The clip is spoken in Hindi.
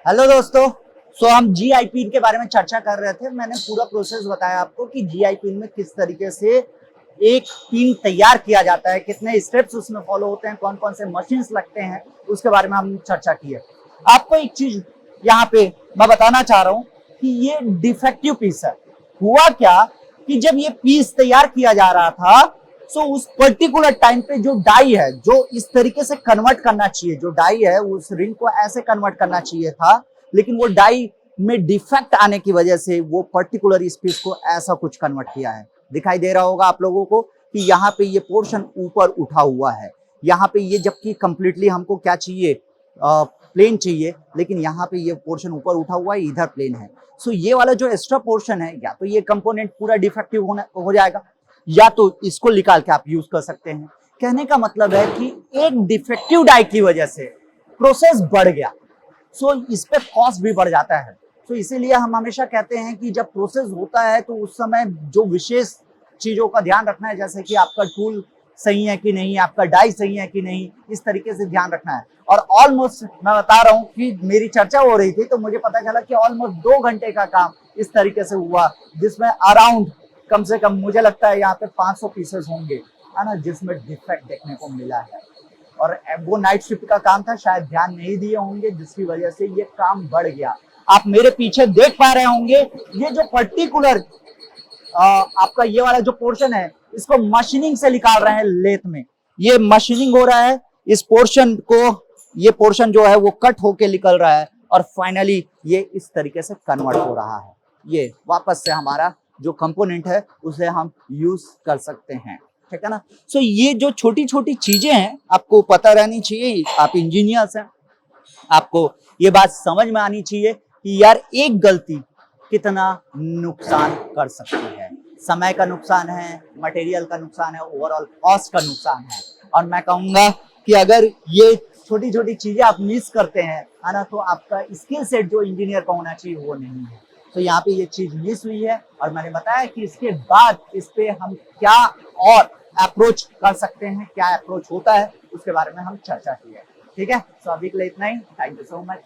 हेलो दोस्तों। हम जीआई पिन के बारे में चर्चा कर रहे थे। मैंने पूरा प्रोसेस बताया आपको कि जीआई पिन में किस तरीके से एक पिन तैयार किया जाता है, कितने स्टेप्स उसमें फॉलो होते हैं, कौन कौन से मशीन्स लगते हैं, उसके बारे में हम चर्चा की है। आपको एक चीज यहाँ पे मैं बताना चाह रहा हूँ कि ये डिफेक्टिव पीस है। हुआ क्या कि जब ये पीस तैयार किया जा रहा था, सो उस पर्टिकुलर टाइम पे जो डाई है, जो इस तरीके से कन्वर्ट करना चाहिए, जो डाई है उस रिंग को ऐसे कन्वर्ट करना चाहिए था, लेकिन वो डाई में डिफेक्ट आने की वजह से वो पर्टिकुलर इस पीस को ऐसा कुछ कन्वर्ट किया है। दिखाई दे रहा होगा आप लोगों को कि यहाँ पे ये पोर्शन ऊपर उठा हुआ है, यहाँ पे ये, जबकि कंप्लीटली हमको क्या चाहिए, प्लेन चाहिए, लेकिन यहाँ पे ये पोर्शन ऊपर उठा हुआ है, इधर प्लेन है। सो ये वाला जो एक्स्ट्रा पोर्शन है, या तो ये कंपोनेंट पूरा डिफेक्टिव हो जाएगा, या तो इसको निकाल के आप यूज कर सकते हैं। कहने का मतलब है कि एक डिफेक्टिव डाई की वजह से प्रोसेस बढ़ गया, सो इस पे कॉस्ट भी बढ़ जाता है। तो इसीलिए हम हमेशा कहते हैं कि जब प्रोसेस होता है तो उस समय जो विशेष चीजों का ध्यान रखना है, जैसे कि आपका टूल सही है कि नहीं, आपका डाई सही है कि नहीं, इस तरीके से ध्यान रखना है। और ऑलमोस्ट मैं बता रहा हूँ कि मेरी चर्चा हो रही थी तो मुझे पता चला कि ऑलमोस्ट 2 घंटे का काम इस तरीके से हुआ, जिसमें अराउंड कम से कम मुझे लगता है यहाँ पे 500 पीसेस होंगे, है ना, जिसमें डिफेक्ट देखने को मिला है। और वो नाइट शिफ्ट का काम था, शायद ध्यान नहीं दिए होंगे, जिसकी वजह से ये काम बढ़ गया। आप मेरे पीछे देख पा रहे होंगे, ये जो पर्टिकुलर आपका ये वाला जो पोर्शन है, इसको मशीनिंग से निकाल रहे हैं लेथ में। ये मशीनिंग हो रहा है, इस पोर्शन को, ये पोर्शन जो है वो कट होके निकल रहा है और फाइनली ये इस तरीके से कन्वर्ट हो रहा है। ये वापस से हमारा जो कंपोनेंट है उसे हम यूज कर सकते हैं, ठीक है ना। सो ये जो छोटी छोटी चीजें हैं आपको पता रहनी चाहिए। आप इंजीनियर्स हैं, आपको ये बात समझ में आनी चाहिए कि यार एक गलती कितना नुकसान कर सकती है। समय का नुकसान है, मटेरियल का नुकसान है, ओवरऑल कॉस्ट का नुकसान है। और मैं कहूंगा कि अगर ये छोटी छोटी चीजें आप मिस करते हैं, है ना, तो आपका स्किल सेट जो इंजीनियर का होना चाहिए वो नहीं है। तो यहाँ पे ये चीज मिस हुई है और मैंने बताया कि इसके बाद इस पे हम क्या और अप्रोच कर सकते हैं, क्या अप्रोच होता है, उसके बारे में हम चर्चा की है। ठीक है, तो अभी के लिए इतना ही। Thank you so much.